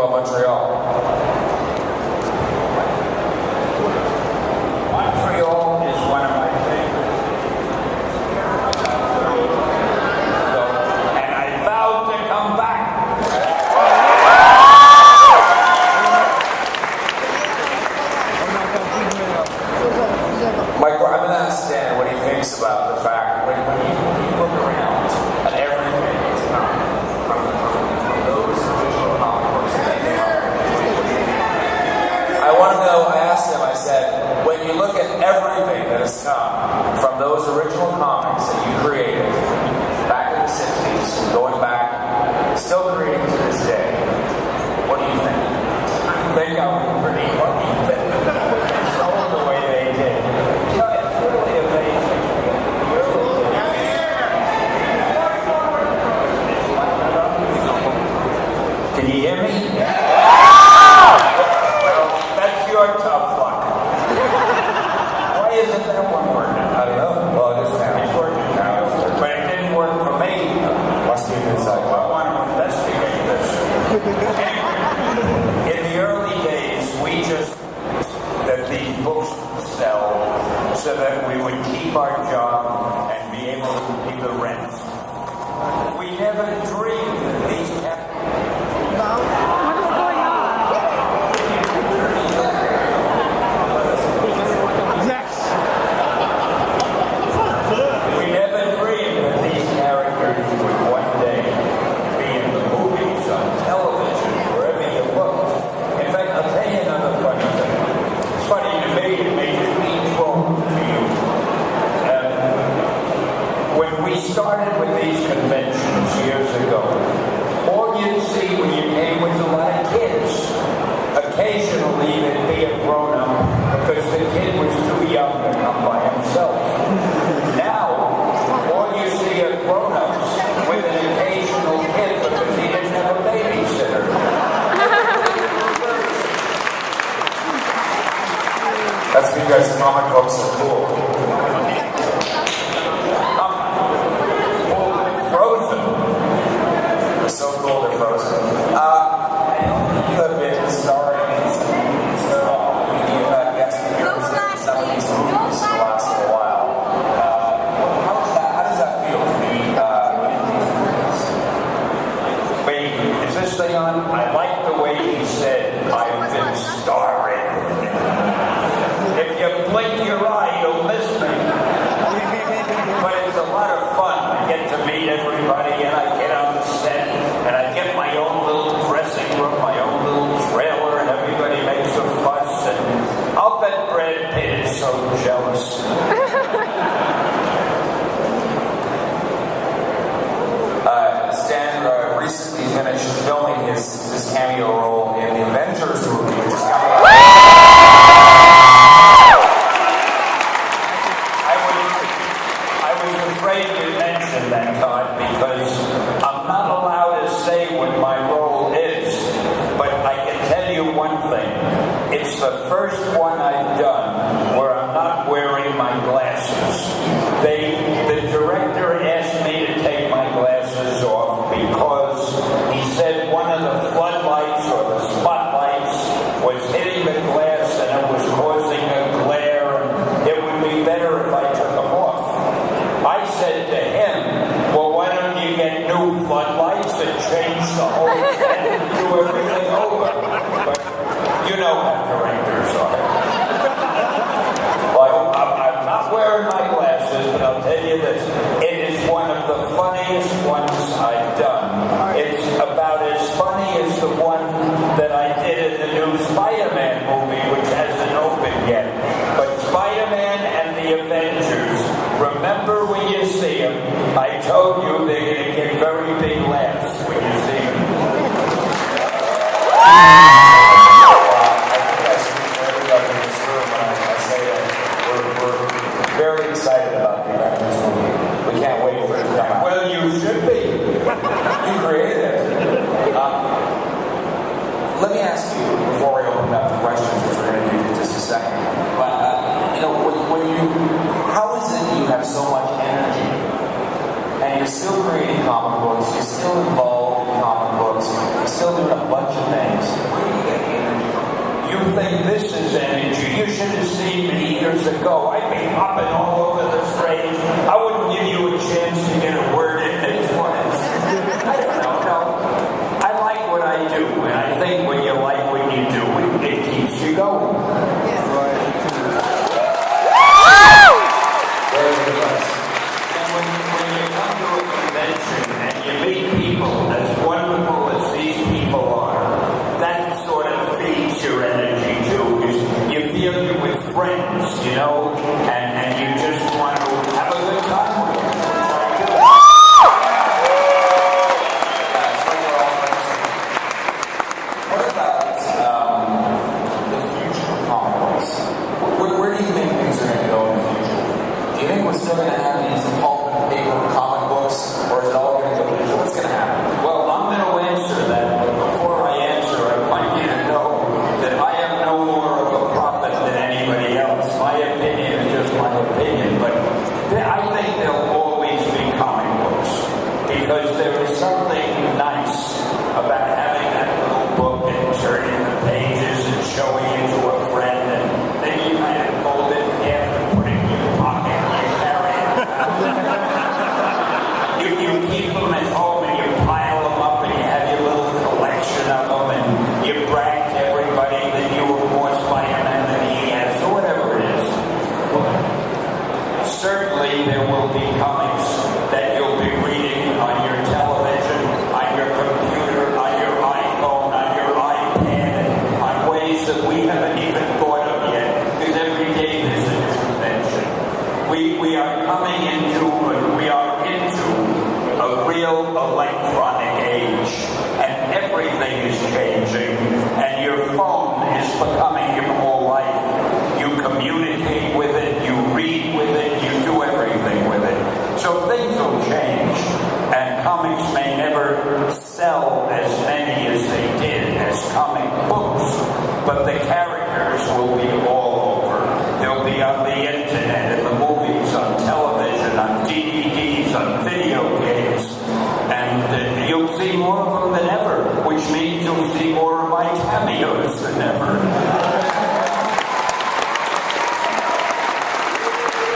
about Montreal? Montreal is one of my favorites. And I vowed to come back. Mike, I'm going to ask Dan what he thinks about the fact when you look around at everything that's come from those original comic books that came out. I want to know, I asked him, I said, when you look at everything that has come from those original comics that you created back in the 60s, going back, still creating to this day, what do you think? I think I was pretty lucky that they sold the way they did. You know, it's really amazing. Can you hear me? Well, that's your tough luck. Why isn't that one working? I don't know. Well, it is now. It's working now. But it didn't work for me. Must be an inside I want to investigate this. In the early days, we just that these books would sell so that we would keep our job and be able to pay the rent. We never dreamed that these we never dreamed that these characters would one day be in the movies, on television, wherever you look. In fact, I'll tell you another funny thing. It's funny to me, it may just be true to you. When we started with these conventions years ago, all you'd see when you came was a lot of kids. Occasionally, there'd be a grown-up because the kid was too young to come by himself. Now, all you see are grown-ups with an occasional kid because he didn't have a babysitter. That's because comic books are cool. Frozen. They're so cool, they're frozen. I know you have been starring in some movies as well. You've had guest appearances in some of these movies for the last little while. How does that feel to be in these movies? Wait, is this thing on? I like the way he said, I've been starring. If you blink your eye, you'll miss me. But it's a lot of fun. I get to meet everybody, and I get on the set, and I get my own little dressing room, my own little trailer, and everybody makes a fuss. And I'll bet Brad Pitt is so jealous. Stan recently finished filming his cameo role in the Avengers movie, which is coming out. I was afraid you mentioned that, Todd, because I'm not allowed to say what my role is, but I can tell you one thing. It's the first one I've done where I'm not wearing my glasses. The director asked me to take my glasses off because he said one of the floodlights or the spotlights was hitting the glass and it was causing a glare, and it would be better if I took them off. I said to him, well, why don't you get new floodlights and change the whole thing and do everything over? But you know how directors are. Well, I'm not wearing my glasses, but I'll tell you this. It is one of the funniest ones I've done. It's about as funny as the one that I did in the new Spider-Man movie, which hasn't opened yet. But Spider-Man and the Avengers, remember when you see them, I told you they're going to get very big laughs when you see them. Very excited about the Avengers movie. We can't wait for it to come out. Well, you should be. You created it. Let me ask you, before we open up the questions, which we're going to do in just a second, but, how is it that you have so much energy, and you're still creating comic books, you're still involved in comic books, you're still doing a bunch of things, years ago, I'd be hopping all over the stage. I wouldn't give you a chance to get a word in edgewise. I don't know. No. I like what I do, and I think when you like what you do, it keeps you going. And when you come to a convention and you meet people as wonderful as these people are, that sort of feeds your energy too, because you feel you're with friends, you know, and you just want to have a good time with them. What about the future of comic books? Where do you think things are going to go in the future? Do you think we're still going to have these pulp and paper comic books, or is it all going to go digital? What's going to happen? Well, I'm going to answer that, but before I answer, I want you to know that I am no more of a prophet than anybody else. My opinion is just my opinion, but I think there'll always be comic books, because there is something nice about having that little book and turning the pages and showing it to a friend, and then you kind of fold it in half and put it in your pocket and you carry it around. You keep them at home and you pile them up and you have your little collection of them and you brag to everybody that you were more Spider-Man than he has, or whatever it is. Certainly there will be comics that you'll be reading on your television, on your computer, on your iPhone, on your iPad, and on ways that we haven't even thought of yet, because every day there's a new invention. We are coming into, we are into a real electronic age, and everything is changing, and your phone is becoming your whole life. You communicate with it, you read with it, you do everything with it. So things will change, and comics may never sell as many as they did as comic books, but the characters will be all over. They'll be on the internet, in the movies, on television, on DVDs, on video games, and you'll see more of them than ever, which means you'll see more of my cameos than ever.